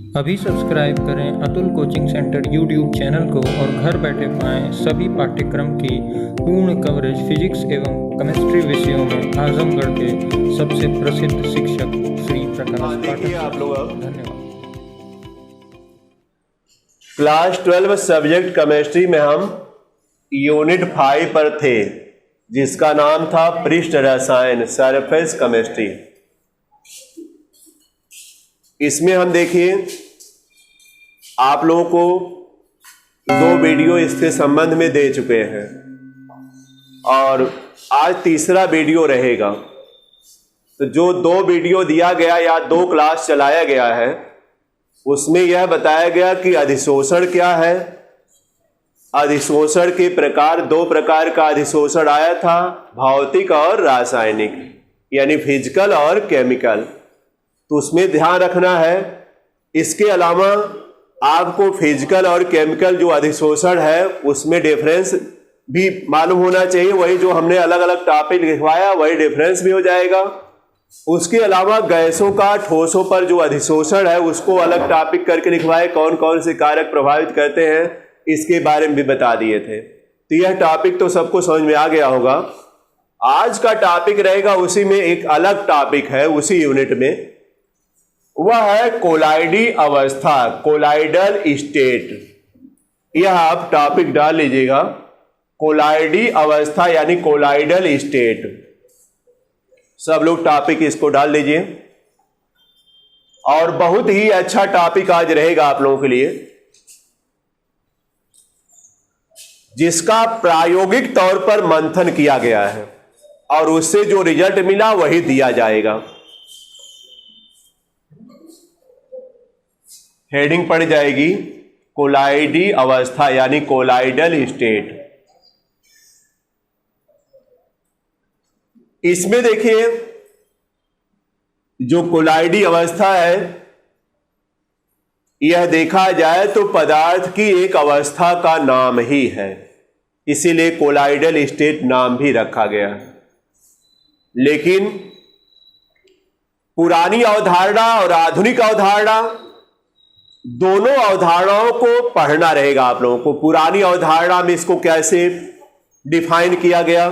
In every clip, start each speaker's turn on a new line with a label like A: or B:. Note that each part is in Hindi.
A: अभी सब्सक्राइब करें Atul coaching centre YouTube channel को और घर बैठे पाएं सभी पाठ्यक्रम की पूर्ण कवरेज फिजिक्स एवं केमिस्ट्री विषयों में आजमगढ़ के सबसे प्रसिद्ध शिक्षक श्री प्रकाश
B: देखिए आप लोग
A: धन्यवाद।
B: क्लास 12 सब्जेक्ट केमिस्ट्री में हम यूनिट 5 पर थे, जिसका नाम था पृष्ठ रसायन, सरफेस केमिस्ट्री। इसमें हम देखिए आप लोगों को 2 वीडियो इसके संबंध में दे चुके हैं और आज तीसरा वीडियो रहेगा। तो जो 2 वीडियो दिया गया या 2 क्लास चलाया गया है, उसमें यह बताया गया कि अधिशोषण क्या है। अधिशोषण के प्रकार 2 प्रकार का अधिशोषण आया था, भौतिक और रासायनिक, यानी फिजिकल और केमिकल। तो उसमें ध्यान रखना है। इसके अलावा आपको फिजिकल और केमिकल जो अधिशोषण है उसमें डिफरेंस भी मालूम होना चाहिए। वही जो हमने अलग अलग टॉपिक लिखवाया वही डिफरेंस भी हो जाएगा। उसके अलावा गैसों का ठोसों पर जो अधिशोषण है उसको अलग टॉपिक करके लिखवाए, कौन कौन से कारक प्रभावित करते हैं इसके बारे में भी बता दिए थे। तो यह टॉपिक तो सबको समझ में आ गया होगा। आज का टॉपिक रहेगा उसी में एक अलग टॉपिक है, उसी यूनिट में, वह है कोलाइडी अवस्था, कोलाइडल स्टेट। यह आप टॉपिक डाल लीजिएगा, कोलाइडी अवस्था यानी कोलाइडल स्टेट। सब लोग टॉपिक इसको डाल लीजिए। और बहुत ही अच्छा टॉपिक आज रहेगा आप लोगों के लिए, जिसका प्रायोगिक तौर पर मंथन किया गया है और उससे जो रिजल्ट मिला वही दिया जाएगा। हेडिंग पड़ जाएगी कोलाइडी अवस्था यानी कोलाइडल स्टेट। इसमें देखिए जो कोलाइडी अवस्था है, यह देखा जाए तो पदार्थ की एक अवस्था का नाम ही है, इसीलिए कोलाइडल स्टेट नाम भी रखा गया। लेकिन पुरानी अवधारणा और आधुनिक अवधारणा दोनों अवधारणाओं को पढ़ना रहेगा आप लोगों को। पुरानी अवधारणा में इसको कैसे डिफाइन किया गया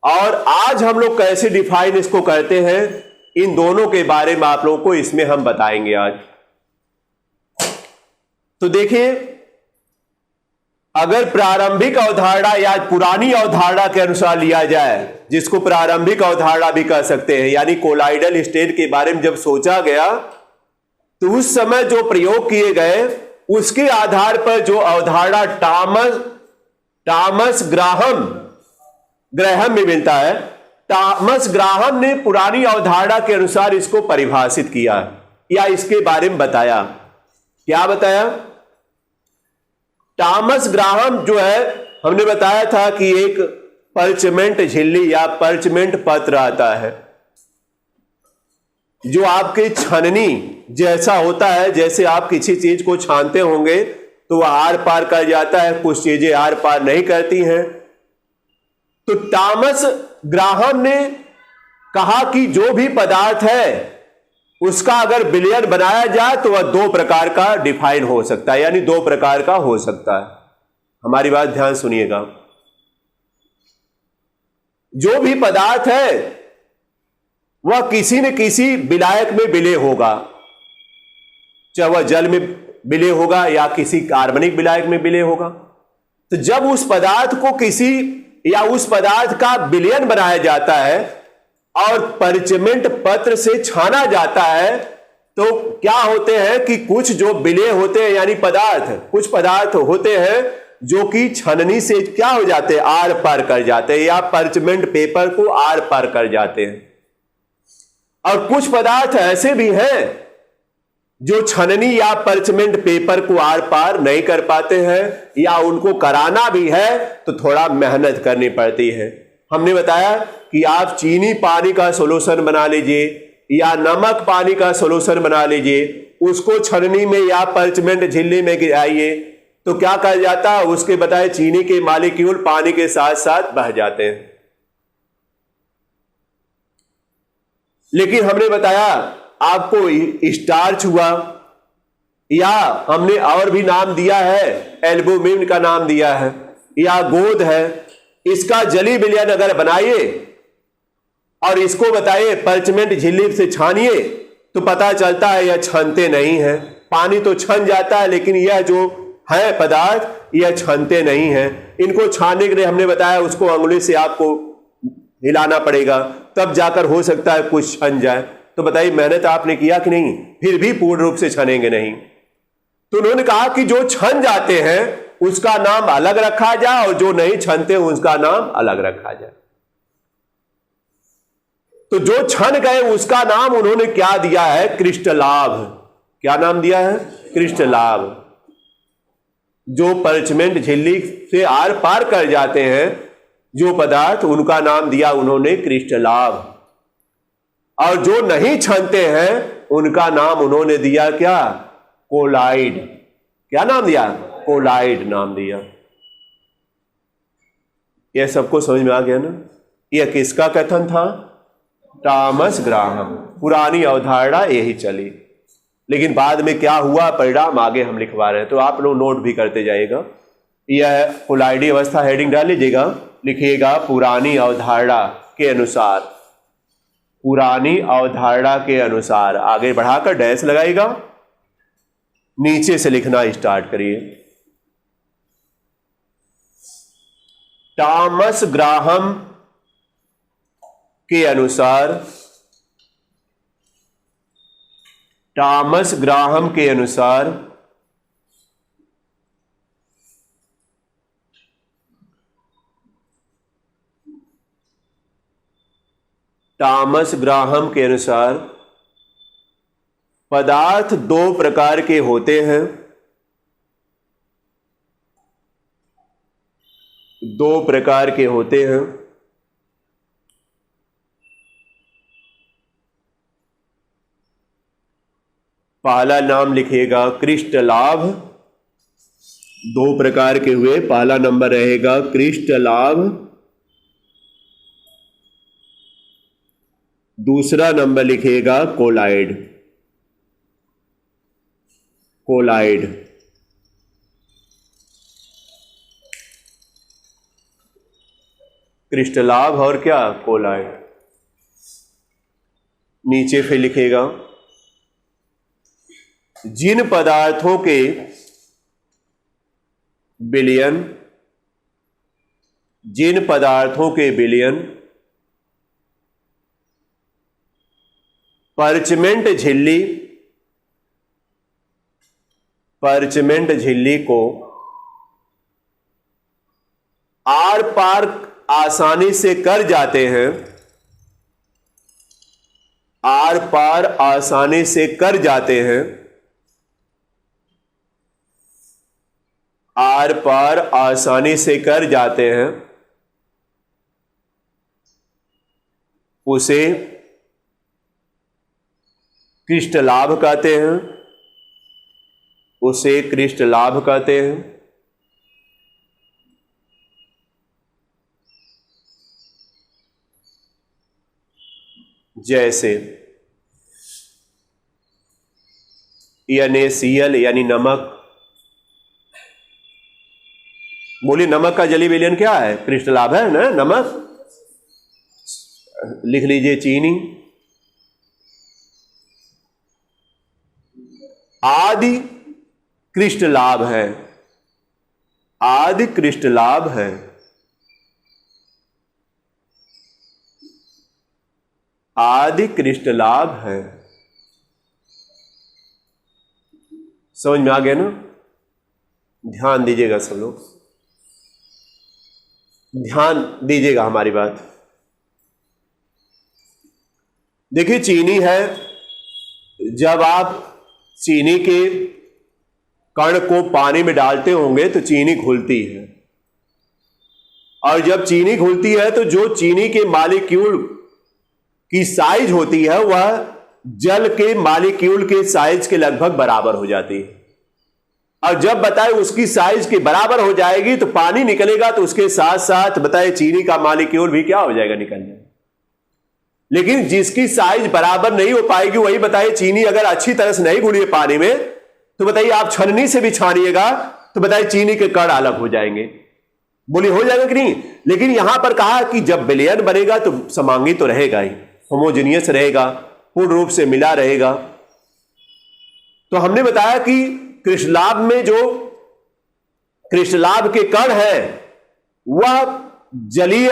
B: और आज हम लोग कैसे डिफाइन इसको करते हैं, इन दोनों के बारे में आप लोगों को इसमें हम बताएंगे आज। तो देखिए, अगर प्रारंभिक अवधारणा या पुरानी अवधारणा के अनुसार लिया जाए, जिसको प्रारंभिक अवधारणा भी कह सकते हैं, यानी कोलाइडल स्टेट के बारे में जब सोचा गया तो उस समय जो प्रयोग किए गए उसके आधार पर जो अवधारणा टॉमस ग्राहम में मिलता है, टॉमस ग्राहम ने पुरानी अवधारणा के अनुसार इसको परिभाषित किया या इसके बारे में बताया। क्या बताया? टॉमस ग्राहम जो है, हमने बताया था कि एक पर्चमेंट झिल्ली या पर्चमेंट पत्र आता है जो आपके छननी जैसा होता है। जैसे आप किसी चीज को छानते होंगे तो वह आर पार कर जाता है, कुछ चीजें आर पार नहीं करती हैं। तो टॉमस ग्राहम ने कहा कि जो भी पदार्थ है उसका अगर विलयन बनाया जाए तो वह 2 प्रकार का डिफाइन हो सकता है, यानी 2 प्रकार का हो सकता है। हमारी बात ध्यान सुनिएगा। जो भी पदार्थ है वह किसी न किसी विलायक में विलय होगा, चाहे वह जल में विलय होगा या किसी कार्बनिक विलायक में विलय होगा। तो जब उस पदार्थ को किसी या उस पदार्थ का विलयन बनाया जाता है और पर्चमेंट पत्र से छाना जाता है, तो क्या होते हैं कि कुछ जो विलय होते हैं यानी पदार्थ, कुछ पदार्थ होते हैं जो कि छननी से क्या हो जाते हैं, आर पार कर जाते हैं या पर्चमेंट पेपर को आर पार कर जाते हैं। और कुछ पदार्थ ऐसे भी हैं जो छननी या पर्चमेंट पेपर को आर पार नहीं कर पाते हैं, या उनको कराना भी है तो थोड़ा मेहनत करनी पड़ती है। हमने बताया कि आप चीनी पानी का सॉल्यूशन बना लीजिए या नमक पानी का सॉल्यूशन बना लीजिए, उसको छननी में या पर्चमेंट झिल्ली में गिराइए तो क्या कर जाता है, उसके बताए चीनी के मॉलिक्यूल पानी के साथ साथ बह जाते हैं। लेकिन हमने बताया आपको स्टार्च हुआ या हमने और भी नाम दिया है, एल्बुमिन का नाम दिया है, या गोंद है, इसका जली विलयन अगर बनाइए और इसको बताइए परचमेंट झिल्ली से छानिए तो पता चलता है यह छनते नहीं है। पानी तो छन जाता है लेकिन यह जो है पदार्थ यह छनते नहीं है। इनको छानने के लिए हमने बताया उसको अंगुली से आपको हिलाना पड़ेगा, तब जाकर हो सकता है कुछ छन जाए। तो बताइए मेहनत आपने किया कि नहीं, फिर भी पूर्ण रूप से छनेंगे नहीं। तो उन्होंने कहा कि जो छन जाते हैं उसका नाम अलग रखा जाए और जो नहीं छनते उसका नाम अलग रखा जाए। तो जो छन गए उसका नाम उन्होंने क्या दिया है, क्रिस्टलाभ। क्या नाम दिया है, क्रिस्टलाभ। जो परचमेंट झिल्ली से आर पार कर जाते हैं जो पदार्थ, उनका नाम दिया उन्होंने क्रिस्टलाभ। और जो नहीं छनते हैं उनका नाम उन्होंने दिया क्या, कोलाइड। क्या नाम दिया, कोलाइड नाम दिया। यह सबको समझ में आ गया ना। यह किसका कथन था, टॉमस ग्राहम। पुरानी अवधारणा यही चली, लेकिन बाद में क्या हुआ परिणाम आगे हम लिखवा रहे हैं, तो आप लोग नोट भी करते जाइएगा। यह कोलाइडी अवस्था हेडिंग डाल लीजिएगा, लिखिएगा पुरानी अवधारणा के अनुसार। पुरानी अवधारणा के अनुसार आगे बढ़ाकर डैश लगाइएगा, नीचे से लिखना स्टार्ट करिए। टॉमस ग्राहम के अनुसार, टॉमस ग्राहम के अनुसार टॉमस ग्राहम के अनुसार पदार्थ दो प्रकार के होते हैं। दो प्रकार के होते हैं। पहला नाम लिखिएगा क्रिस्टलाभ। दो प्रकार के हुए, पहला नंबर रहेगा क्रिस्टलाभ, दूसरा नंबर लिखिएगा कोलाइड। कोलाइड क्रिस्टलाभ और क्या, कोलाइड। नीचे फिर लिखेगा जिन पदार्थों के विलयन, जिन पदार्थों के विलयन परचमेंट झिल्ली, परचमेंट झिल्ली को आर पार आसानी से कर जाते हैं, आर पार आसानी से कर जाते हैं, आर पार आसानी से कर जाते हैं, उसे क्रिस्टलाभ कहते हैं, उसे क्रिस्टलाभ कहते हैं। जैसे NaCl यानी नमक। बोलिए नमक का जली विलयन क्या है, क्रिस्टलाभ है ना, नमक। लिख लीजिए चीनी। आदि क्रिस्टलाभ है, आदि क्रिस्टलाभ है। आदि क्रिस्टलाभ है। समझ में आ गया ना। ध्यान दीजिएगा सब लोग, ध्यान दीजिएगा हमारी बात। देखिए चीनी है, जब आप चीनी के कण को पानी में डालते होंगे तो चीनी घुलती है, और जब चीनी घुलती है तो जो चीनी के मॉलिक्यूल की साइज होती है वह जल के मॉलिक्यूल के साइज के लगभग बराबर हो जाती है। और जब बताए उसकी साइज के बराबर हो जाएगी तो पानी निकलेगा, तो उसके साथ साथ बताए चीनी का मॉलिक्यूल भी क्या हो जाएगा, निकलने। लेकिन जिसकी साइज बराबर नहीं हो पाएगी, वही बताए चीनी अगर अच्छी तरह से नहीं घुली पानी में तो बताइए आप छननी से भी छानिएगा तो बताइए चीनी के कण अलग हो जाएंगे। बोली हो जाएगा कि नहीं? लेकिन यहां पर कहा कि जब विलयन बनेगा तो समांगी तो रहेगा ही, होमोजेनियस रहेगा, पूर्ण रूप से मिला रहेगा। तो हमने बताया कि क्रिस्टलाभ में जो क्रिस्टलाभ के कण है वह जलीय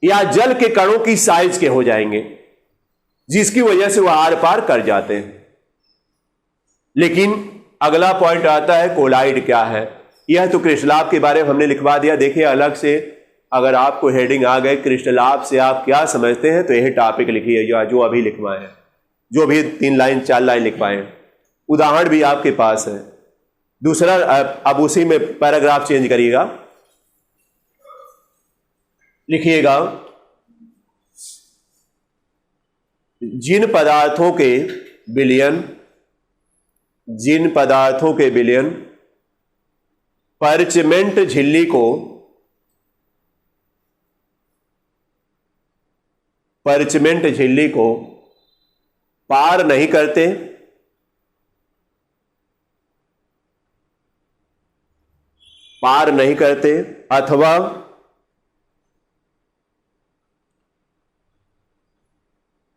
B: या जल के कणों की साइज के हो जाएंगे, जिसकी वजह से वह आर पार कर जाते हैं। लेकिन अगला पॉइंट आता है कोलाइड क्या है। यह तो क्रिस्टलाभ के बारे में हमने लिखवा दिया। देखिए अलग से अगर आपको हेडिंग आ गए क्रिस्टलाभ से आप क्या समझते हैं तो यही टॉपिक लिखिए जो अभी लिखवाए हैं, जो भी 3 लाइन 4 लाइन लिखवाए हैं। उदाहरण भी आपके पास है। दूसरा अब उसी में पैराग्राफ चेंज करिएगा, लिखिएगा जिन पदार्थों के विलयन परचमेंट झिल्ली को पार नहीं करते अथवा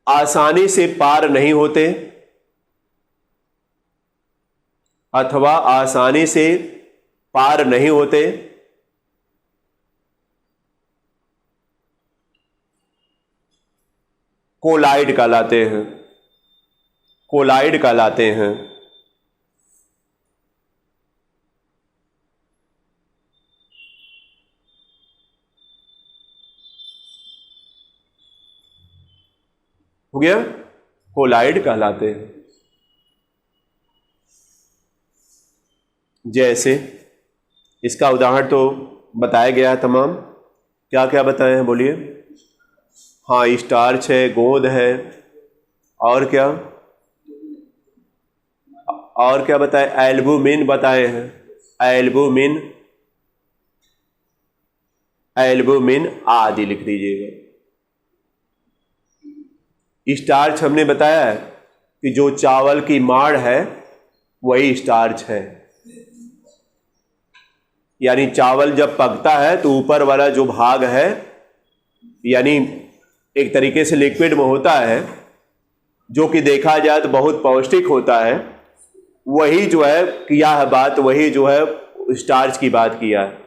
B: आसानी से पार नहीं होते कोलाइड कहलाते हैं। हो गया, कोलाइड कहलाते हैं। जैसे इसका उदाहरण तो बताया गया है तमाम। क्या क्या बताए हैं बोलिए? हाँ, स्टार्च है, गोंद है, और क्या बताए? एल्बुमिन बताए हैं। एल्बुमिन आदि लिख दीजिएगा। स्टार्च हमने बताया है कि जो चावल की माड़ है वही स्टार्च है। यानी चावल जब पकता है तो ऊपर वाला जो भाग है यानी एक तरीके से लिक्विड में होता है, जो कि देखा जाए तो बहुत पौष्टिक होता है, वही जो है किया है बात, वही जो है स्टार्च की बात किया है।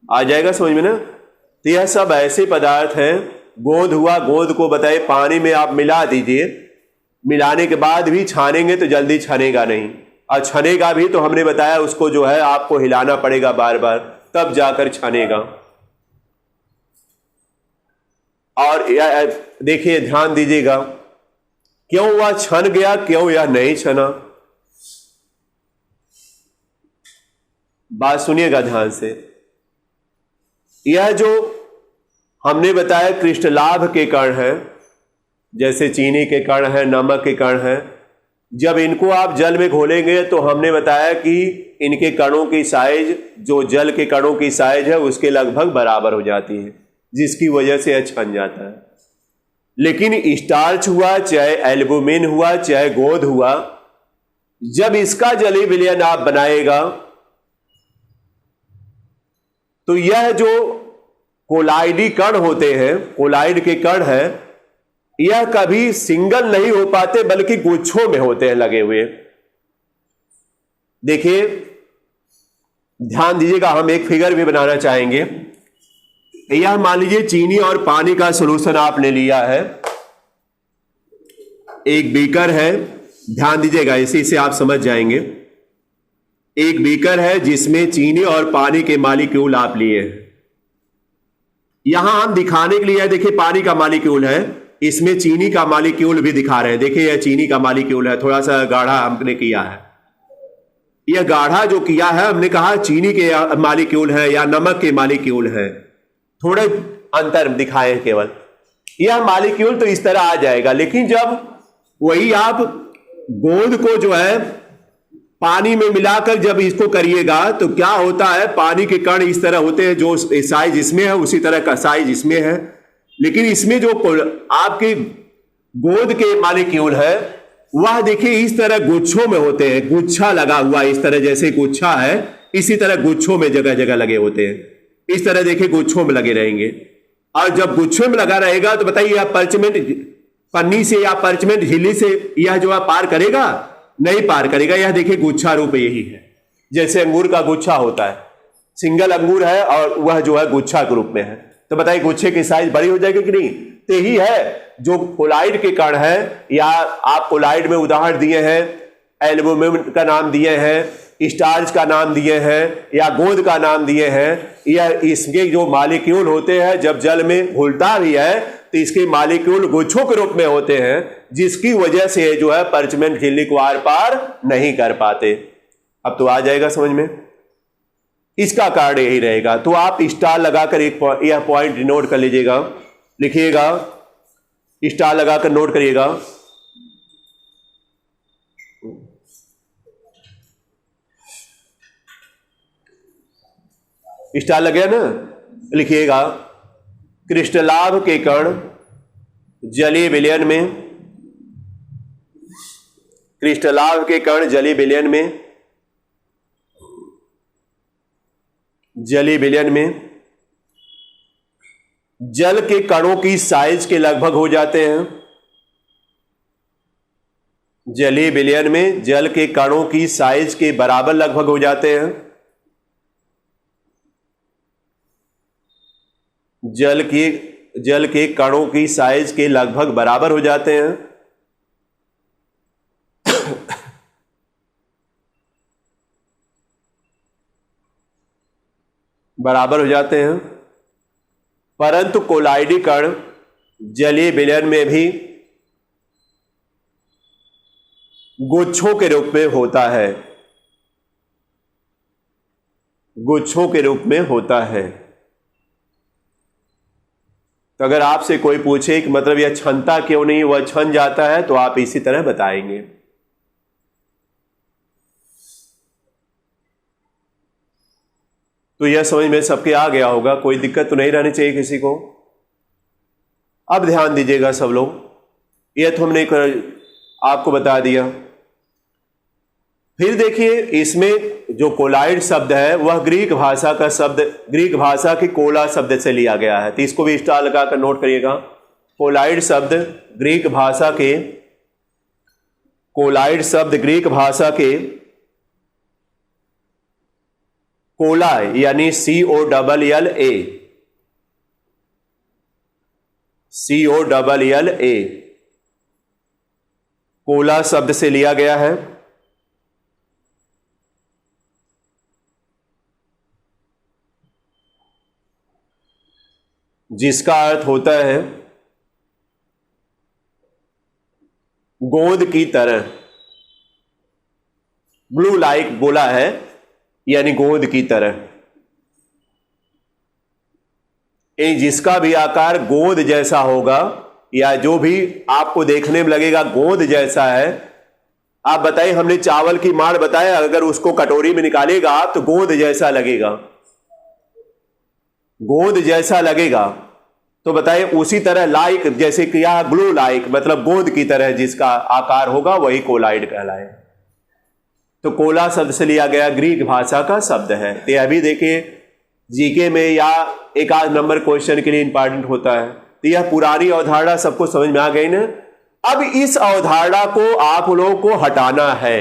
B: आ जाएगा समझ में ना? तो यह सब ऐसे पदार्थ हैं। गोंद हुआ, गोंद को बताए पानी में आप मिला दीजिए, मिलाने के बाद भी छानेंगे तो जल्दी छनेगा नहीं, और छनेगा भी तो हमने बताया उसको जो है आपको हिलाना पड़ेगा बार बार, तब जाकर छनेगा। और देखिए ध्यान दीजिएगा, क्यों वह छन गया, क्यों यह नहीं छना, बात सुनिएगा ध्यान से। यह जो हमने बताया क्रिस्टलाभ के कण हैं, जैसे चीनी के कण हैं, नमक के कण हैं, जब इनको आप जल में घोलेंगे तो हमने बताया कि इनके कणों की साइज जो जल के कणों की साइज है उसके लगभग बराबर हो जाती है, जिसकी वजह से यह छन जाता है। लेकिन स्टार्च हुआ, चाहे एल्बुमिन हुआ, चाहे गोंद हुआ, जब इसका जलीय विलयन आप बनाएगा तो यह जो कोलाइडी कण होते हैं, कोलाइड के कण हैं, यह कभी सिंगल नहीं हो पाते बल्कि गुच्छों में होते हैं लगे हुए। देखिए ध्यान दीजिएगा, हम एक फिगर भी बनाना चाहेंगे। यह मान लीजिए चीनी और पानी का सॉल्यूशन आपने लिया है, एक बीकर है, ध्यान दीजिएगा इसी से आप समझ जाएंगे। एक बीकर है जिसमें चीनी और पानी के मॉलिक्यूल आप लिए हैं। यहां हम दिखाने के लिए देखिए पानी का मॉलिक्यूल है, इसमें चीनी का मॉलिक्यूल भी दिखा रहे हैं। देखिए यह चीनी का मॉलिक्यूल है, थोड़ा सा गाढ़ा हमने किया है। यह गाढ़ा जो किया है हमने कहा चीनी के मॉलिक्यूल है या नमक के मॉलिक्यूल है, थोड़े अंतर दिखाए हैं केवल। यह मॉलिक्यूल तो इस तरह आ जाएगा, लेकिन जब वही आप गोंद को जो है पानी में मिलाकर जब इसको करिएगा तो क्या होता है, पानी के कण इस तरह होते हैं, जो साइज इसमें है उसी तरह का साइज इसमें है। लेकिन इसमें जो आपके गोंद के मॉलिक्यूल है वह देखिए इस तरह गुच्छों में होते हैं, गुच्छा लगा हुआ इस तरह, जैसे गुच्छा है इसी तरह गुच्छों में जगह जगह लगे होते हैं। इस तरह देखिए गुच्छों में लगे रहेंगे, और जब गुच्छों में लगा रहेगा तो बताइए यह परचमेंट पन्नी से या परचमेंट झिल्ली से यह जो है पार करेगा? नहीं पार करेगा। यह देखिए गुच्छा रूप यही है, जैसे अंगूर का गुच्छा होता है, सिंगल अंगूर है और वह जो है गुच्छा के रूप में है। तो बताइए गुच्छे की साइज बड़ी हो जाएगी कि नहीं? तो यही है जो कोलाइड के कण है, या आप कोलाइड में उदाहरण दिए हैं, एल्यूमिनियम का नाम दिए हैं, स्टार्च का नाम दिए हैं, या गोंद का नाम दिए हैं। यह इसके जो मॉलिक्यूल होते हैं जब जल में घुलता भी है तो इसके मॉलिक्यूल गुच्छों के रूप में होते हैं, जिसकी वजह से जो है परचमेंट झिल्ली को आर पार नहीं कर पाते। अब तो आ जाएगा समझ में, इसका कारण यही रहेगा। तो आप स्टार लगाकर यह पॉइंट नोट कर लीजिएगा, लिखिएगा, स्टार लगाकर नोट करिएगा। स्टार लग गया ना? लिखिएगा, क्रिस्टलाभ के कण जलीय विलयन में, क्रिस्टलाभ के कण जलीय विलयन में, जलीय विलयन में जल के कणों की साइज के लगभग हो जाते हैं। जलीय विलयन में जल के कणों की साइज के बराबर लगभग हो जाते हैं। जल के कणों की साइज के लगभग बराबर हो जाते हैं। बराबर हो जाते हैं, परंतु कोलाइडी कण जलीय विलयन में भी गुच्छों के रूप में होता है, गुच्छों के रूप में होता है। तो अगर आपसे कोई पूछे कि मतलब यह छनता क्यों नहीं, वह छन जाता है, तो आप इसी तरह बताएंगे। तो यह समझ में सबके आ गया होगा, कोई दिक्कत तो नहीं रहनी चाहिए किसी को। अब ध्यान दीजिएगा सब लोग, यह तो हमने आपको बता दिया। फिर देखिए इसमें जो कोलाइड शब्द है वह ग्रीक भाषा का शब्द, ग्रीक भाषा के कोला शब्द से लिया गया है। तो इसको भी स्टार लगाकर नोट करिएगा। कोलाइड शब्द ग्रीक भाषा के, कोलाइड शब्द ग्रीक भाषा के कोला यानी COLLA, COLLA कोला शब्द से लिया गया है। जिसका अर्थ होता है गोंद की तरह, ब्लू लाइक बोला है, यानी गोंद की तरह। जिसका भी आकार गोंद जैसा होगा, या जो भी आपको देखने में लगेगा गोंद जैसा है। आप बताइए, हमने चावल की माड़ बताया, अगर उसको कटोरी में निकालेगा आप तो गोंद जैसा लगेगा, गोंद जैसा लगेगा। तो बताइए उसी तरह लाइक, जैसे कि यह ग्लू लाइक मतलब गोंद की तरह जिसका आकार होगा वही कोलाइड कहलाए। तो कोला शब्द से लिया गया ग्रीक भाषा का शब्द है। तो यह भी देखिए जीके में या एक आध नंबर क्वेश्चन के लिए इंपॉर्टेंट होता है। तो यह पुरानी अवधारणा सबको समझ में आ गई ना। अब इस अवधारणा को आप लोगों को हटाना है,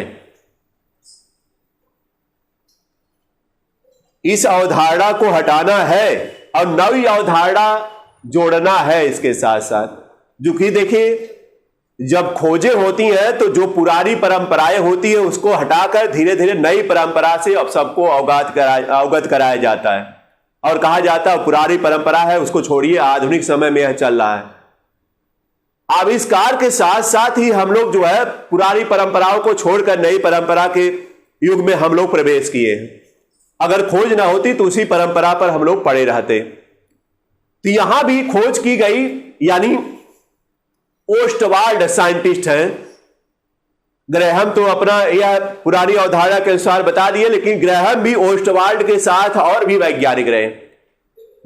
B: इस अवधारणा को हटाना है और नई अवधारणा जोड़ना है इसके साथ साथ। जो कि देखिए जब खोजें होती हैं तो जो पुरानी परंपराएं होती है उसको हटाकर धीरे धीरे नई परंपरा से अब सबको अवगत कराया जाता है और कहा जाता है पुरानी परंपरा है उसको छोड़िए, आधुनिक समय में यह चल रहा है। आविष्कार के साथ साथ ही हम लोग जो है पुरानी परंपराओं को छोड़कर नई परंपरा के युग में हम लोग प्रवेश किए हैं। अगर खोज ना होती तो उसी परंपरा पर हम लोग पड़े रहते। तो यहां भी खोज की गई, यानी ओस्टवाल्ड साइंटिस्ट हैं। ग्रैहम तो अपना यह पुरानी अवधारणा के अनुसार बता दिए, लेकिन ग्रैहम भी ओस्टवाल्ड के साथ और भी वैज्ञानिक रहे।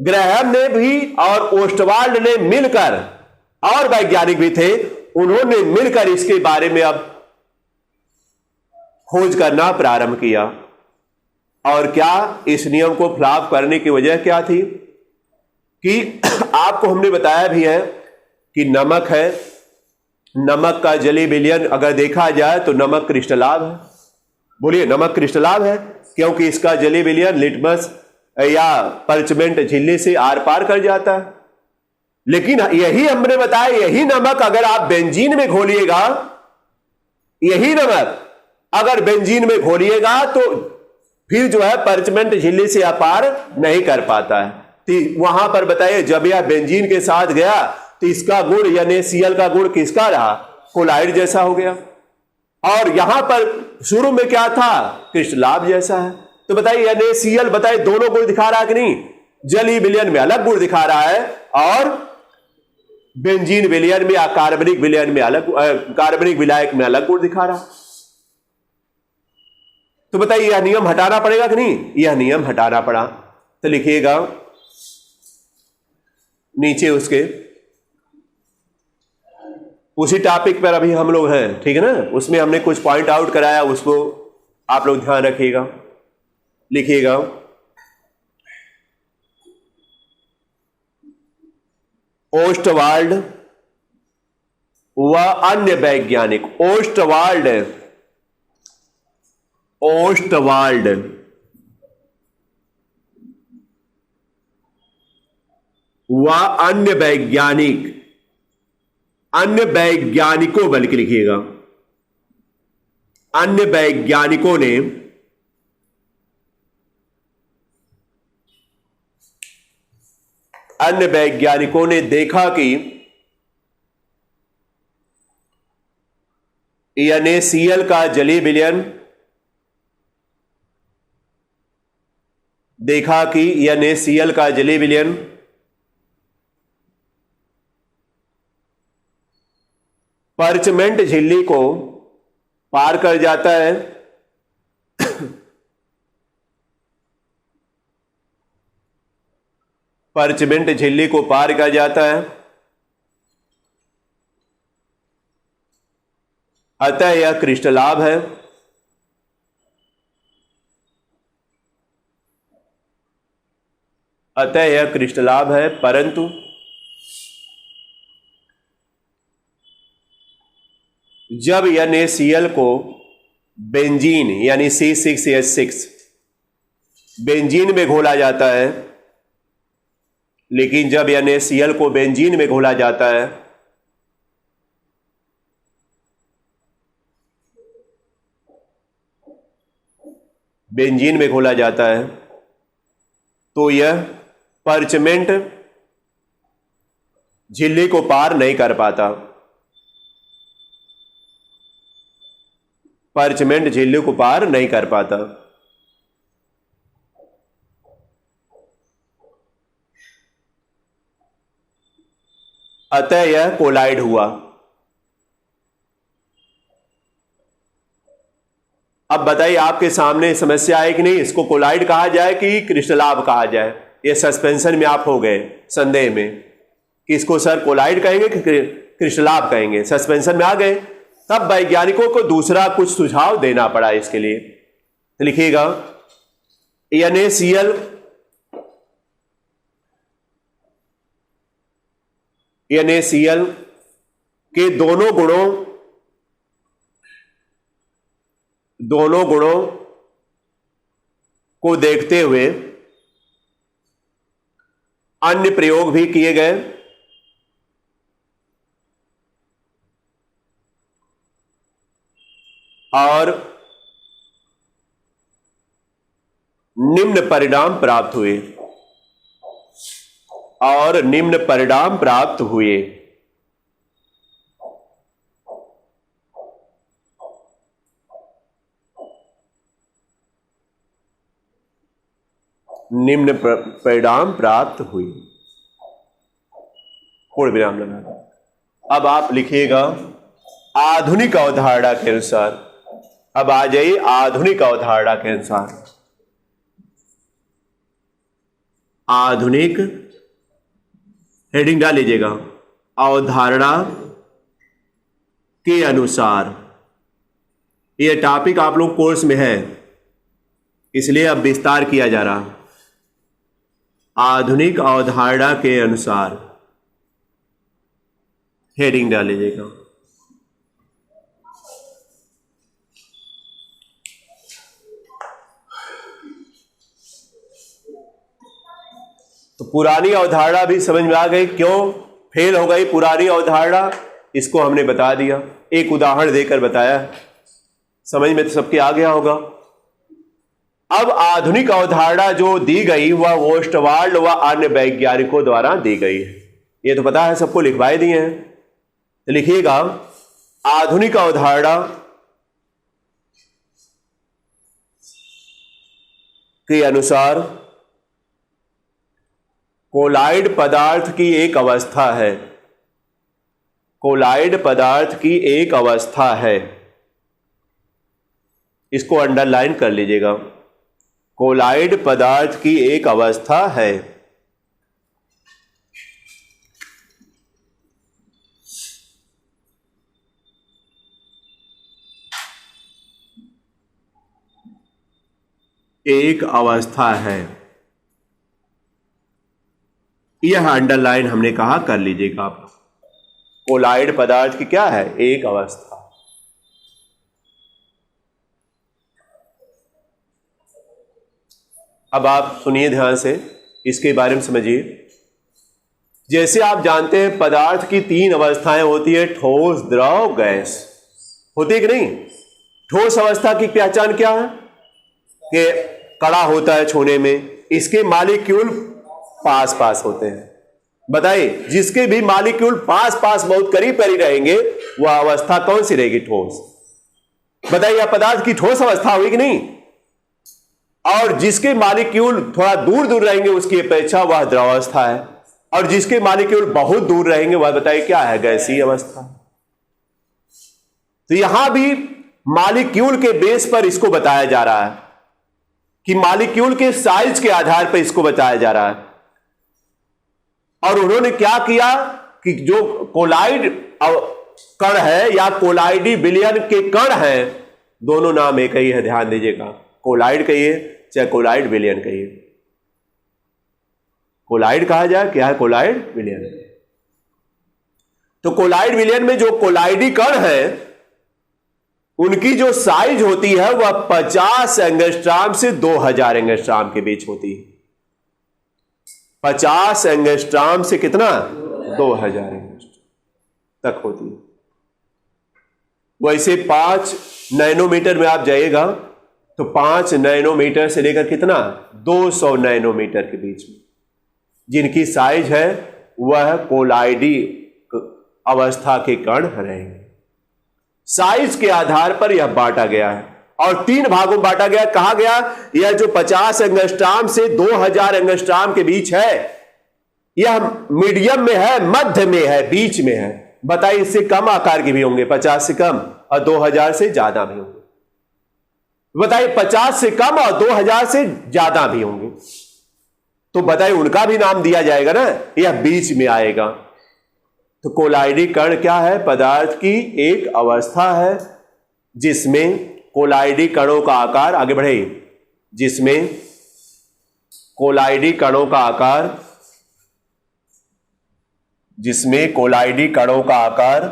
B: ग्रैहम ने भी और ओस्टवाल्ड ने मिलकर, और वैज्ञानिक भी थे, उन्होंने मिलकर इसके बारे में अब खोज करना प्रारंभ किया। और क्या इस नियम को फ्लॉप करने की वजह क्या थी कि आपको हमने बताया भी है कि नमक है, नमक का जलीय विलयन अगर देखा जाए तो नमक क्रिस्टलाभ है। बोलिए, नमक क्रिस्टलाभ है क्योंकि इसका जलीय विलयन लिटमस या परचमेंट झिल्ली से आर पार कर जाता है। लेकिन यही हमने बताया, यही नमक अगर आप बेंजीन में घोलिएगा, यही नमक अगर बेंजीन में घोलिएगा तो फिर जो है परचमेंट झिल्ली से अपार नहीं कर पाता है। तो वहां पर बताइए, जब यह बेंजीन के साथ गया तो इसका गुण यानी Cl का गुण किसका रहा? कोलाइड जैसा हो गया। और यहां पर शुरू में क्या था? क्रिस्टलाभ जैसा है। तो बताइए यानी Cl बताइए दोनों गुण दिखा रहा है कि नहीं? जलीय विलयन में अलग गुण दिखा रहा है और बेंजीन विलयन में या कार्बनिक विलयन में अलग, कार्बनिक विलायक में अलग गुण दिखा रहा है। तो बताइए यह नियम हटाना पड़ेगा कि नहीं? यह नियम हटाना पड़ा। तो लिखिएगा नीचे उसके उसी टॉपिक पर अभी हम लोग हैं, ठीक है ना? उसमें हमने कुछ पॉइंट आउट कराया, उसको आप लोग ध्यान रखिएगा। लिखिएगा ओस्टवाल्ड व अन्य वैज्ञानिक, ओस्टवाल्ड व अन्य वैज्ञानिक, अन्य वैज्ञानिकों बल्कि लिखिएगा, अन्य वैज्ञानिकों ने देखा कि NaCl का जलीय विलयन, देखा कि NaCl का जलीय विलयन परचमेंट झिल्ली को पार कर जाता है। परचमेंट झिल्ली को पार कर जाता है, अतः यह क्रिस्टलाभ है। अतः यह क्रिस्टलाभ है, परंतु जब NaCl को बेंजीन यानी C6H6 बेंजीन में घोला जाता है, लेकिन जब NaCl को बेंजीन में घोला जाता है बेंजीन में घोला जाता है तो यह परचमेंट झिल्ली को पार नहीं कर पाता। परचमेंट झिल्ली को पार नहीं कर पाता। अतः यह कोलाइड हुआ। अब बताइए आपके सामने समस्या है कि नहीं, इसको कोलाइड कहा जाए कि क्रिस्टलाभ कहा जाए? ये सस्पेंशन में आप हो गए संदेह में कि इसको सर कोलाइड कहेंगे कि क्रिस्टलाभ कहेंगे, सस्पेंशन में आ गए। तब वैज्ञानिकों को दूसरा कुछ सुझाव देना पड़ा इसके लिए। तो लिखिएगा NaCl के दोनों गुणों को देखते हुए अन्य प्रयोग भी किए गए। और निम्न परिणाम प्राप्त हुए। पूर्ण विराम लगा। अब आप लिखिएगा आधुनिक अवधारणा के अनुसार। अब आ जाइए आधुनिक अवधारणा के अनुसार। आधुनिक हेडिंग डाल लीजिएगा, अवधारणा के अनुसार। ये टॉपिक आप लोग कोर्स में है, इसलिए अब विस्तार किया जा रहा। आधुनिक अवधारणा के अनुसार हेडिंग डाल लीजिएगा। तो पुरानी अवधारणा भी समझ में आ गई, क्यों फेल हो गई पुरानी अवधारणा, इसको हमने बता दिया, एक उदाहरण देकर बताया, समझ में तो सबके आ गया होगा। अब आधुनिक अवधारणा जो दी गई वह ओस्टवाल्ड व अन्य वैज्ञानिकों द्वारा दी गई है। ये तो पता है सबको, लिखवाए दिए हैं, तो लिखिएगा आधुनिक अवधारणा के अनुसार कोलाइड पदार्थ की एक अवस्था है, कोलाइड पदार्थ की एक अवस्था है, इसको अंडरलाइन कर लीजिएगा, कोलाइड पदार्थ की एक अवस्था है। एक अवस्था है, यह अंडरलाइन हमने कहा कर लीजिएगा आप। कोलाइड पदार्थ की क्या है? एक अवस्था। अब आप सुनिए ध्यान से, इसके बारे में समझिए। जैसे आप जानते हैं पदार्थ की तीन अवस्थाएं होती है, ठोस, द्रव, गैस, होती है कि नहीं? ठोस अवस्था की पहचान क्या है? कि कड़ा होता है छूने में, इसके मॉलिक्यूल पास पास होते हैं। बताइए, जिसके भी मॉलिक्यूल पास पास बहुत करीब करीब रहेंगे वह अवस्था कौन सी रहेगी? ठोस। बताइए, यह पदार्थ की ठोस अवस्था हुई कि नहीं? और जिसके मॉलिक्यूल थोड़ा दूर दूर रहेंगे उसकी अपेक्षा वह द्रवावस्था है, और जिसके मॉलिक्यूल बहुत दूर रहेंगे वह बताइए क्या है? गैसीय अवस्था। तो यहां भी मॉलिक्यूल के बेस पर इसको बताया जा रहा है कि मॉलिक्यूल के साइज के आधार पर इसको बताया जा रहा है। और उन्होंने क्या किया कि जो कोलाइड कण है या कोलाइडी विलयन के कण हैं, दोनों नाम एक ही है, ध्यान दीजिएगा। कोलाइड कहिए चाहे कोलाइड विलयन कहिए, कोलाइड कहा जाए, क्या है? कोलाइड विलयन। तो कोलाइड विलयन में जो कोलाइडी कण है उनकी जो साइज होती है वह 50 एंगस्ट्रॉम से 2000 एंगस्ट्रॉम के बीच होती है। 50 एंगस्ट्रॉम से कितना? 2000 एंगस्ट्रॉम तक होती है। वैसे 5 नैनोमीटर में आप जाइएगा तो 5 नैनोमीटर से लेकर कितना? 200 नैनोमीटर के बीच में जिनकी साइज है वह कोलाइडी अवस्था के कण रहेंगे। साइज के आधार पर यह बांटा गया है और 3 भागों में बांटा गया। कहा गया यह जो 50 एंगस्ट्रॉम से 2000 एंगस्ट्रॉम के बीच है यह मीडियम में है, मध्य में है, बीच में है। बताइए, इससे कम आकार के भी होंगे, 50 से कम, और 2000 से ज्यादा भी होंगे। बताइए, 50 से कम और 2000 से ज्यादा भी होंगे, तो बताइए उनका भी नाम दिया जाएगा ना, यह बीच में आएगा। तो कोलाइडी कण क्या है? पदार्थ की एक अवस्था है जिसमें कोलाइडी कणों का आकार, आगे बढ़े, जिसमें कोलाइडी कणों का आकार, जिसमें कोलाइडी कणों का आकार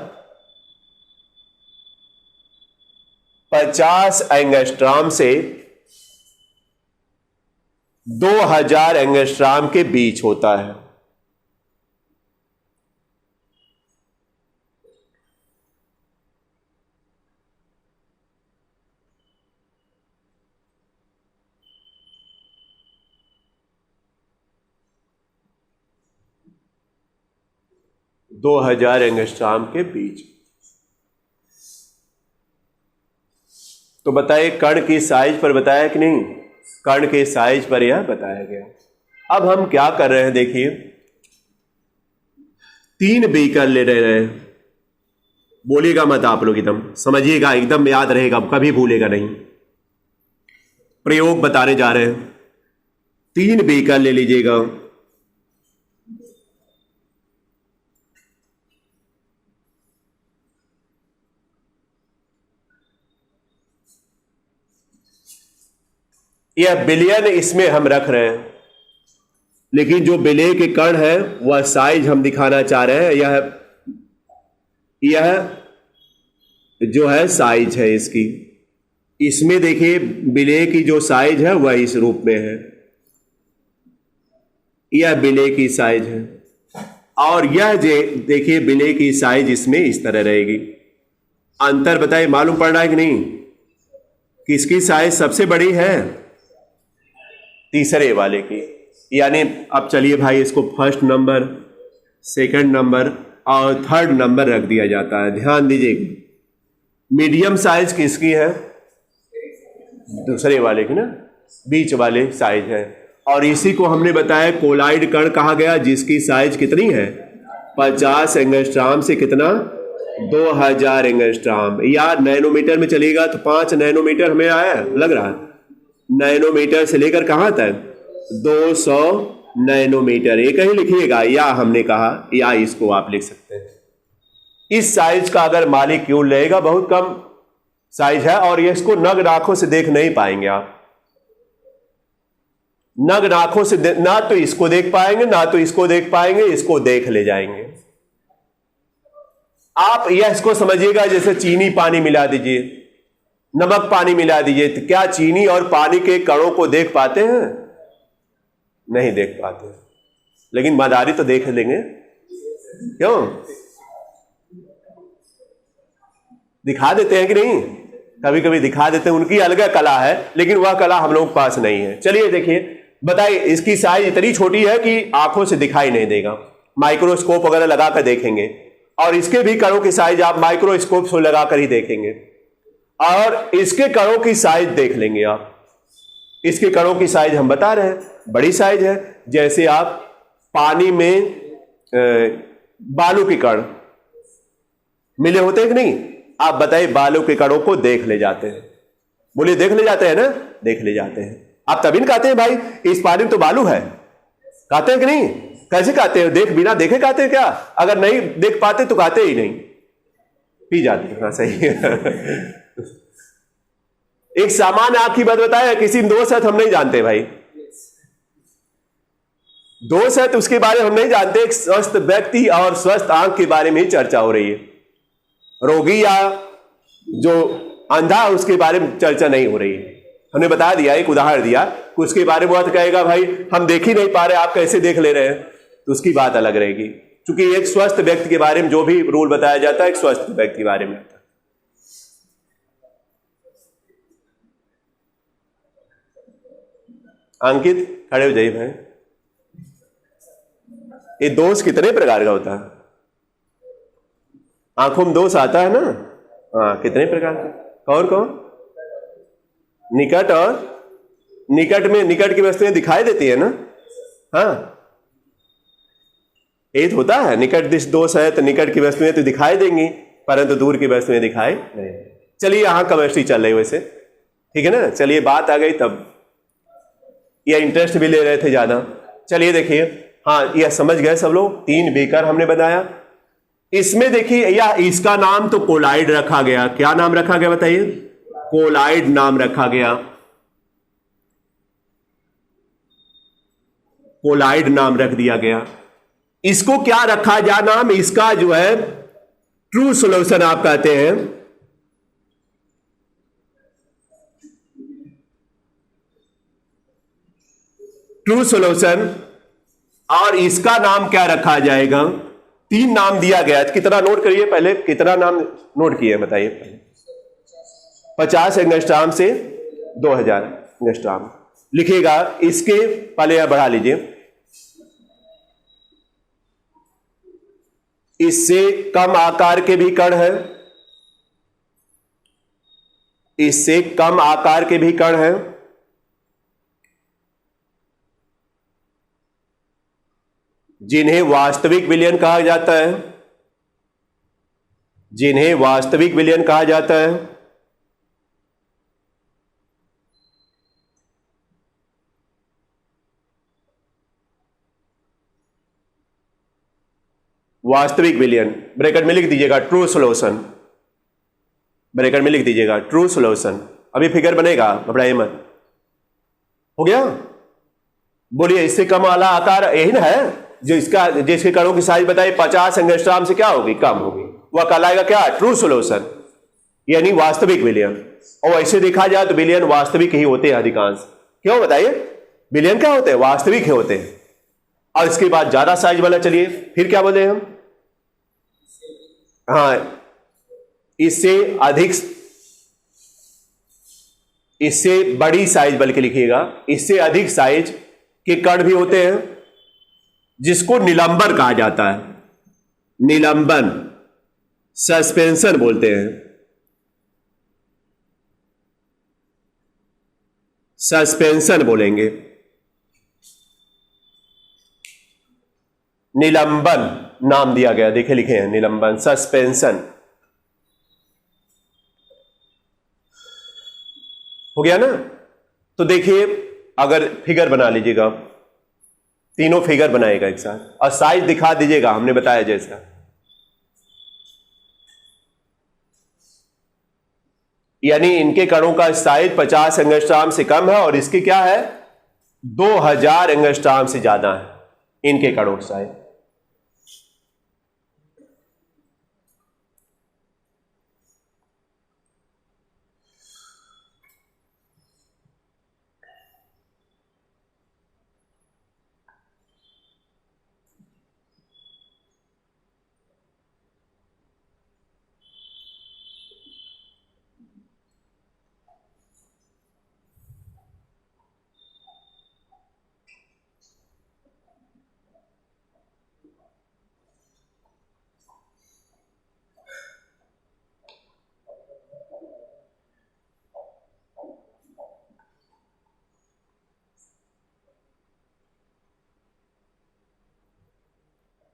B: 50 एंगस्ट्रॉम से 2000 एंगस्ट्रॉम के बीच होता है। दो 2000 एंगस्ट्रॉम के बीच। तो बताइए, कण की साइज पर बताया कि नहीं? कण के साइज पर यह बताया गया। अब हम क्या कर रहे हैं, देखिए 3 बीकर ले रहे हैं। बोलिएगा मत आप लोग, एकदम समझिएगा, एकदम याद रहेगा, कभी भूलेगा नहीं। प्रयोग बताने जा रहे हैं। 3 बीकर ले लीजिएगा। यह बिलियन इसमें हम रख रहे हैं, लेकिन जो विलेय के कण है वह साइज हम दिखाना चाह रहे हैं। यह जो है साइज है इसकी, इसमें देखिए विलेय की जो साइज है वह इस रूप में है, यह विलेय की साइज है। और यह देखिए विलेय की साइज इसमें इस तरह रहेगी। अंतर बताइए, मालूम पड़ रहा है कि नहीं? किसकी साइज सबसे बड़ी है? तीसरे वाले की। यानी अब चलिए भाई, इसको फर्स्ट नंबर, सेकंड नंबर और थर्ड नंबर रख दिया जाता है। ध्यान दीजिएगा, मीडियम साइज किसकी है? दूसरे वाले की ना, बीच वाले साइज है। और इसी को हमने बताया कोलाइड कण कहा गया, जिसकी साइज कितनी है? 50 एंगस्ट्रॉम से कितना? 2000 एंगस्ट्रॉम। या नैनोमीटर में चलेगा तो 5 नैनोमीटर हमें आया लग रहा है। नैनोमीटर से लेकर कहां तक? 200 नैनोमीटर। एक ही लिखिएगा, या हमने कहा, या इसको आप लिख सकते हैं। इस साइज का अगर मॉलिक्यूल लेगा, बहुत कम साइज है, और ये इसको नग्न आंखों से देख नहीं पाएंगे आप। नग्न आंखों से ना तो इसको देख पाएंगे, ना तो इसको देख पाएंगे, इसको देख ले जाएंगे आप। यह इसको समझिएगा जैसे चीनी पानी मिला दीजिए, नमक पानी मिला दीजिए, तो क्या चीनी और पानी के कणों को देख पाते हैं? नहीं देख पाते, लेकिन मदारी तो देख लेंगे। क्यों? दिखा देते हैं कि नहीं? कभी कभी दिखा देते हैं, उनकी अलग कला है, लेकिन वह कला हम लोगों के पास नहीं है। चलिए देखिए, बताइए, इसकी साइज इतनी छोटी है कि आंखों से दिखाई नहीं देगा, माइक्रोस्कोप वगैरह लगाकर देखेंगे, और इसके भी कणों की साइज आप माइक्रोस्कोप से लगाकर ही देखेंगे, और इसके कणों की साइज देख लेंगे आप। इसके कणों की साइज हम बता रहे हैं, बड़ी साइज है। जैसे आप पानी में बालू के कण मिले होते हैं कि नहीं? आप बताइए, बालू के कणों को देख ले जाते हैं। बोलिए, देख ले जाते हैं ना? देख ले जाते हैं। आप तभी कहते हैं भाई इस पानी में तो बालू है, कहते हैं कि नहीं? कैसे कहते हैं? देख, बिना देखे कहते हैं क्या? अगर नहीं देख पाते तो कहते ही नहीं, पी जाते हैं। हाँ, सही है। एक सामान्य आंख की बात बताया, किसी में दोष है तो हम नहीं जानते भाई, दोष है तो उसके बारे में हम नहीं जानते। एक स्वस्थ व्यक्ति और स्वस्थ आंख के बारे में ही चर्चा हो रही है। रोगी या जो अंधा, उसके बारे में चर्चा नहीं हो रही है। हमने बता दिया, एक उदाहरण दिया, उसके बारे में बात कहेगा भाई हम देख ही नहीं पा रहे, आप कैसे देख ले रहे हैं, तो उसकी बात अलग रहेगी। क्योंकि एक स्वस्थ व्यक्ति के बारे में जो भी रूल बताया जाता है, एक स्वस्थ व्यक्ति के बारे में आता है। अंकित, खड़े हो जाइए भाई। ये दोष कितने प्रकार का होता है? आंखों में दोष आता है ना? हाँ, कितने प्रकार का? कौन कौन? निकट, और निकट में निकट की वस्तुएं दिखाई देती है ना? हाँ, ये तो होता है। निकट दिश दोष है तो निकट की वस्तुएं तो दिखाई देंगी, परंतु दूर की वस्तुएं दिखाई नहीं। चलिए, यहां केमिस्ट्री चल रही वैसे, ठीक है ना? चलिए, बात आ गई तब, यह इंटरेस्ट भी ले रहे थे ज्यादा। चलिए देखिए, हाँ, यह समझ गए सब लोग। 3 बीकर हमने बताया। इसमें देखिए, या इसका नाम तो कोलाइड रखा गया। क्या नाम रखा गया बताइए? कोलाइड नाम रखा गया। कोलाइड नाम रख दिया गया। इसको क्या रखा जाए नाम? इसका जो है ट्रू सॉल्यूशन आप कहते हैं। True solution. और इसका नाम क्या रखा जाएगा? 3 नाम दिया गया। कितना नोट करिए पहले, कितना नाम नोट किए बताइए? 50 एंगस्ट्रॉम से 2000 एंगस्ट्रॉम लिखिएगा। इसके पहले यह बढ़ा लीजिए, इससे कम आकार के भी कण हैं, इससे कम आकार के भी कण हैं, जिन्हें वास्तविक विलयन कहा जाता है, जिन्हें वास्तविक विलयन कहा जाता है। वास्तविक विलयन ब्रैकेट में लिख दीजिएगा ट्रू सॉल्यूशन, ब्रैकेट में लिख दीजिएगा ट्रू सॉल्यूशन। अभी फिगर बनेगा, घबराइए मत। हो गया? बोलिए इससे कम वाला आकार यही ना है जो इसका, जिसके कणों की साइज बताइए 50 एंगस्ट्रॉम से क्या होगी, कम होगी, वह कहलाएगा क्या, ट्रू सॉल्यूशन, यानी वास्तविक विलयन। और ऐसे देखा जाए तो विलयन वास्तविक ही होते हैं अधिकांश। क्यों बताइए? विलयन क्या होते हैं, वास्तविक ही होते हैं। और इसके बाद ज्यादा साइज वाला, चलिए फिर क्या बोले हम, हाँ इससे अधिक, इससे बड़ी साइज बल्कि लिखिएगा, इससे अधिक साइज के कण भी होते हैं जिसको निलंबन कहा जाता है। निलंबन, सस्पेंशन बोलते हैं, सस्पेंशन बोलेंगे, निलंबन नाम दिया गया, देखे लिखे हैं निलंबन, सस्पेंशन। हो गया ना? तो देखिए अगर फिगर बना लीजिएगा, तीनों फिगर बनाएगा एक साथ और साइज दिखा दीजिएगा हमने बताया जैसा। यानी इनके कणों का साइज 50 एंगस्ट्रॉम से कम है और इसके क्या है 2000 एंगस्ट्रॉम से ज्यादा है इनके कणों का साइज।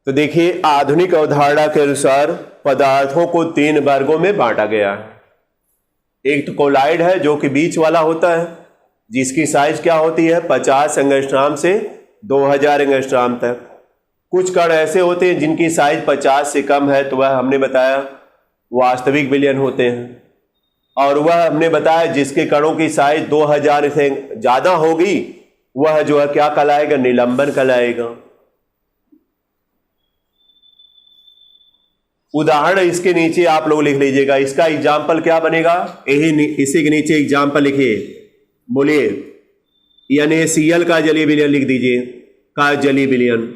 B: तो देखिए आधुनिक अवधारणा के अनुसार पदार्थों को 3 वर्गों में बांटा गया है। एक तो कोलाइड है जो कि बीच वाला होता है, जिसकी साइज क्या होती है 50 एंगस्ट्रॉम से 2000 एंगस्ट्रॉम तक। कुछ कण ऐसे होते हैं जिनकी साइज 50 से कम है, तो वह हमने बताया वास्तविक विलयन होते हैं। और वह हमने बताया जिसके कणों की साइज 2000 से ज्यादा होगी वह जो है क्या कहलाएगा, निलंबन कहलाएगा। उदाहरण इसके नीचे आप लोग लिख लीजिएगा, इसका एग्जाम्पल क्या बनेगा, यही इसी के नीचे एग्जाम्पल लिखिए, बोलिए NaCl का जलीय विलयन लिख दीजिए, का जलीय विलयन,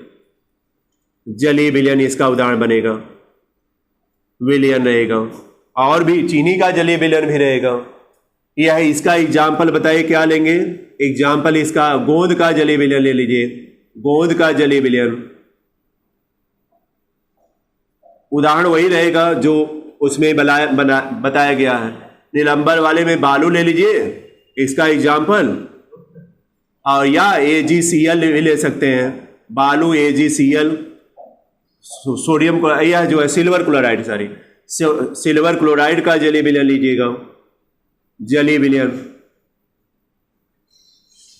B: जलीय विलयन इसका उदाहरण बनेगा, विलयन रहेगा। और भी चीनी का जलीय विलयन भी रहेगा। यह इसका एग्जाम्पल बताइए क्या लेंगे, एग्जाम्पल इसका गोंद का जलीय विलयन ले लीजिए, गोंद का जलीय विलयन उदाहरण वही रहेगा जो उसमें बताया गया है। निलंबन वाले में बालू ले लीजिए इसका एग्जाम्पल, और या AgCl भी ले सकते हैं, बालू AgCl, सोडियम यह जो है सिल्वर क्लोराइड, सिल्वर क्लोराइड का जलीय विलयन लीजिएगा, जलीय विलयन।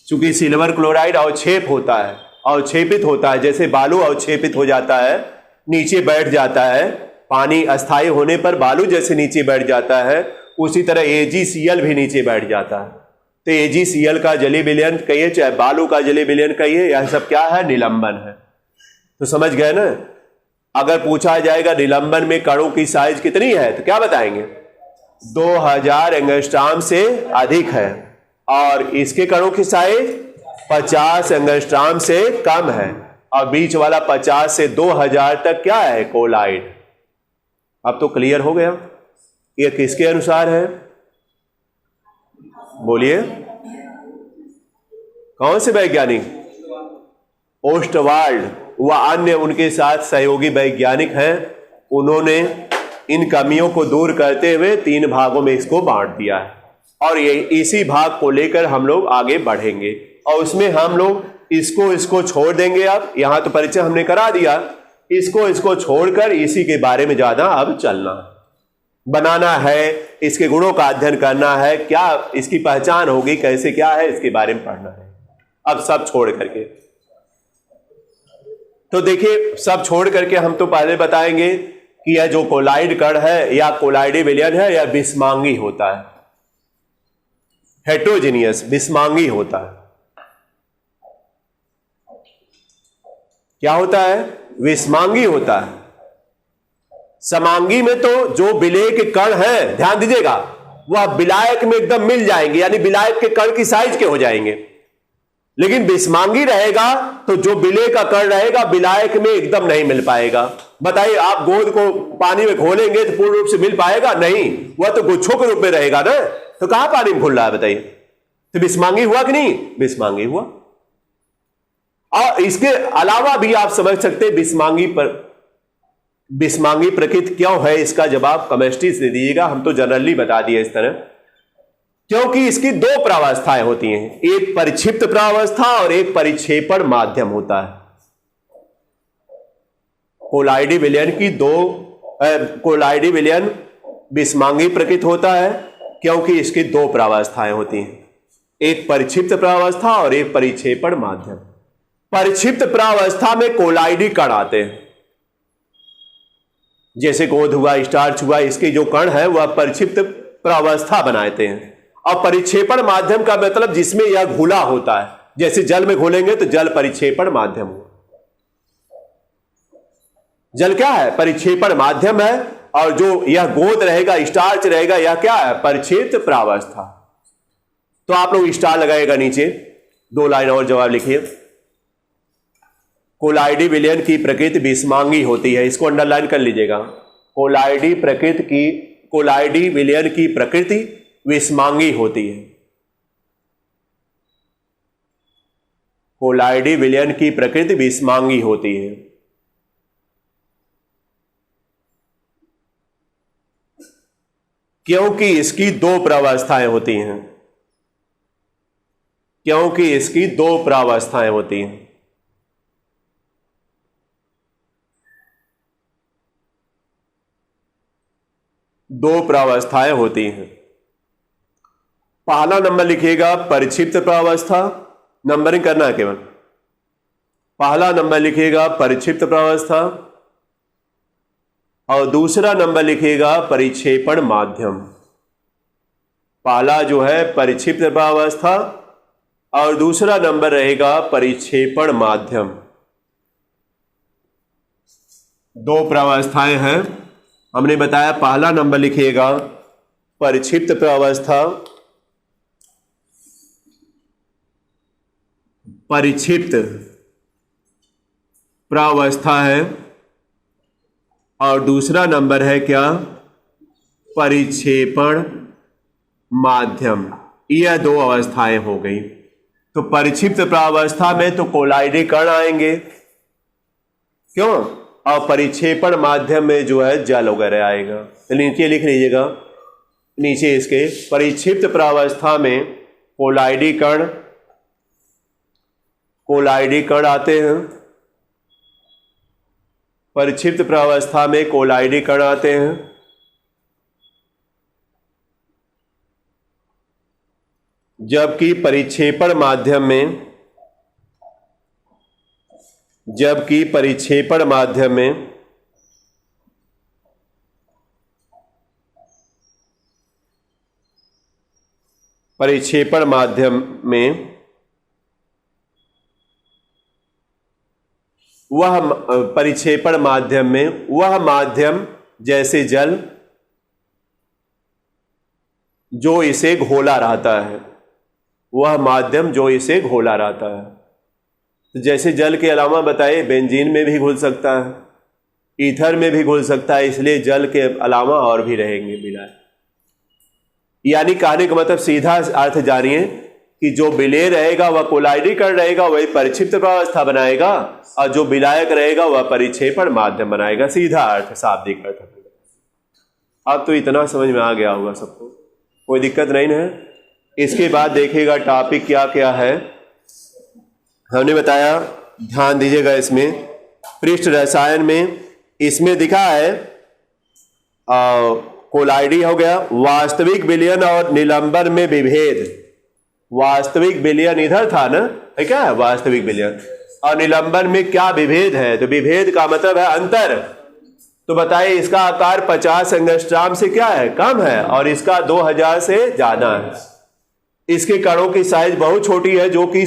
B: चूंकि सिल्वर क्लोराइड अवक्षेप होता है, अवक्षेपित होता है, जैसे बालू अवक्षेपित हो जाता है, नीचे बैठ जाता है, पानी अस्थायी होने पर बालू जैसे नीचे बैठ जाता है, उसी तरह AgCl भी नीचे बैठ जाता है। तो AgCl का जलीय विलयन कहिए चाहे बालू का जलीय विलयन कहिए, यह सब क्या है, निलंबन है। तो समझ गए ना? अगर पूछा जाएगा निलंबन में कणों की साइज कितनी है तो क्या बताएंगे, 2000 एंगस्ट्रॉम से अधिक है, और इसके कणों की साइज 50 एंगस्ट्रॉम से कम है, और बीच वाला 50 से 2000 तक क्या है, कोलाइड। अब तो क्लियर हो गया ये किसके अनुसार है, बोलिए कौन से वैज्ञानिक, ओस्टवाल्ड व अन्य उनके साथ सहयोगी वैज्ञानिक हैं। उन्होंने इन कमियों को दूर करते हुए 3 भागों में इसको बांट दिया है, और ये इसी भाग को लेकर हम लोग आगे बढ़ेंगे, और उसमें हम लोग इसको छोड़ देंगे। अब यहां तो परिचय हमने करा दिया, इसको छोड़कर इसी के बारे में ज्यादा अब चलना बनाना है, इसके गुणों का अध्ययन करना है, क्या इसकी पहचान होगी, कैसे क्या है, इसके बारे में पढ़ना है। अब सब छोड़ करके, तो देखिए सब छोड़ करके हम तो पहले बताएंगे कि यह जो कोलाइड कण है या कोलाइडी विलयन है, यह विषमांगी होता है, हेट्रोजीनियस विषमांगी होता है। क्या होता है? विषमांगी होता है। समांगी में तो जो विलेय के कण हैं, ध्यान दीजिएगा, वह विलायक में एकदम मिल जाएंगे, यानी विलायक के कण की साइज के हो जाएंगे। लेकिन विषमांगी रहेगा तो जो विलेय का कण रहेगा विलायक में एकदम नहीं मिल पाएगा। बताइए, आप गोंद को पानी में घोलेंगे तो पूर्ण रूप से मिल पाएगा? नहीं, वह तो गुच्छों के रूप में रहेगा ना, तो कहां पानी में घुल रहा है बताइए? तो विषमांगी हुआ कि नहीं? विषमांगी हुआ। और इसके अलावा भी आप समझ सकते हैं विषमांगी प्रकृति क्यों है, इसका जवाब केमिस्ट्री से दीजिएगा, हम तो जनरली बता दिए इस तरह। क्योंकि इसकी दो प्रावस्थाएं होती हैं, एक परिक्षिप्त प्रावस्था और एक परिक्षेपण माध्यम होता है। कोलाइडी विलयन की कोलाइडी विलयन विषमांगी प्रकृति होता है क्योंकि इसकी दो प्रावस्थाएं होती हैं, एक परिक्षिप्त प्रावस्था और एक परिक्षेपण माध्यम। परिक्षिप्त प्रावस्था में कोलाइडी कण आते हैं, जैसे गोंद हुआ, स्टार्च हुआ, इसके जो कण है वह परिक्षिप्त प्रावस्था बनाते हैं। और परिक्षेपण माध्यम का मतलब जिसमें यह घुला होता है, जैसे जल में घोलेंगे तो जल परिक्षेपण माध्यम हुआ। जल क्या है? परिक्षेपण माध्यम है। और जो यह गोंद रहेगा, स्टार्च रहेगा, यह क्या है? परिक्षिप्त प्रावस्था। तो आप लोग स्टार लगाएगा नीचे, 2 लाइन और जवाब लिखिए। कोलाइडी विलयन की प्रकृति विषमांगी होती है, इसको अंडरलाइन कर लीजिएगा। कोलाइडी विलयन की प्रकृति विषमांगी होती है। कोलाइडी विलयन की प्रकृति विषमांगी होती है। क्योंकि इसकी दो प्रावस्थाएं होती हैं। क्योंकि इसकी दो प्रावस्थाएं होती हैं। दो प्रावस्थाएं होती हैं। पहला नंबर लिखिएगा परिक्षिप्त प्रावस्था, नंबरिंग करना है केवल। पहला नंबर लिखिएगा परिक्षिप्त प्रावस्था और दूसरा नंबर लिखिएगा परिक्षेपण माध्यम। पहला जो है परिक्षिप्त प्रावस्था और दूसरा नंबर रहेगा परिक्षेपण माध्यम। दो प्रावस्थाएं हैं, हमने बताया। पहला नंबर लिखिएगा परिक्षिप्त प्रावस्था, परिक्षिप्त प्रावस्था है, और दूसरा नंबर है क्या? परिक्षेपण माध्यम। यह दो अवस्थाएं हो गई। तो परिक्षिप्त प्रावस्था में तो कोलाइडी कण आएंगे, क्यों? और परिक्षेपण माध्यम में जो है जल वगैरह आएगा। तो नीचे लिख लीजिएगा, नीचे इसके परिक्षिप्त प्रावस्था में कोलाइडी कण आते हैं। परिक्षिप्त प्रावस्था में कोलाइडी कण आते हैं, जबकि परिक्षेपण माध्यम में वह माध्यम जैसे जल जो इसे घोला रहता है, वह माध्यम जो इसे घोला रहता है। तो जैसे जल के अलावा बताइए, बेंजीन में भी घुल सकता है, ईथर में भी घुल सकता है, इसलिए जल के अलावा और भी रहेंगे विलायक। यानी कहने का मतलब सीधा अर्थ जानिए कि जो विलेय रहेगा वह कोलाइडी कण रहेगा, वही परिक्षिप्त प्रावस्था बनाएगा, और जो विलायक रहेगा वह परिक्षेपण माध्यम बनाएगा। सीधा अर्थ, शाब्दिक अर्थ। अब तो इतना समझ में आ गया होगा सबको, कोई दिक्कत नहीं है। इसके बाद देखिएगा टॉपिक क्या क्या है, हमने बताया, ध्यान दीजिएगा। इसमें पृष्ठ रसायन में इसमें दिखा है कोलाइडी हो गया, वास्तविक विलयन और निलंबन में विभेद। वास्तविक विलयन इधर था ना, क्या है वास्तविक विलयन, और निलंबन में क्या विभेद है? तो विभेद का मतलब है अंतर। तो बताइए, इसका आकार 50 एंगस्ट्रॉम से क्या है? कम है, और इसका 2000 से ज्यादा है। इसके कणों की साइज बहुत छोटी है, जो कि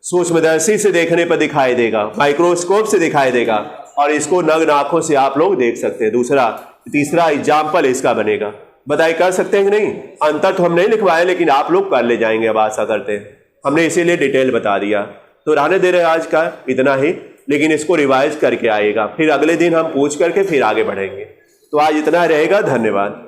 B: सूक्ष्मदर्शी से देखने पर दिखाई देगा, माइक्रोस्कोप से दिखाई देगा, और इसको नग्न आंखों से आप लोग देख सकते हैं। तीसरा एग्जाम्पल इसका बनेगा। बताइए कर सकते हैं कि नहीं? अंतर तो हम नहीं लिखवाए, लेकिन आप लोग कर ले जाएंगे। अब आशा करते हैं, हमने इसीलिए डिटेल बता दिया। तो रहने दे रहे आज का इतना ही, लेकिन इसको रिवाइज करके आएगा, फिर अगले दिन हम पूछ करके फिर आगे बढ़ेंगे। तो आज इतना रहेगा। धन्यवाद।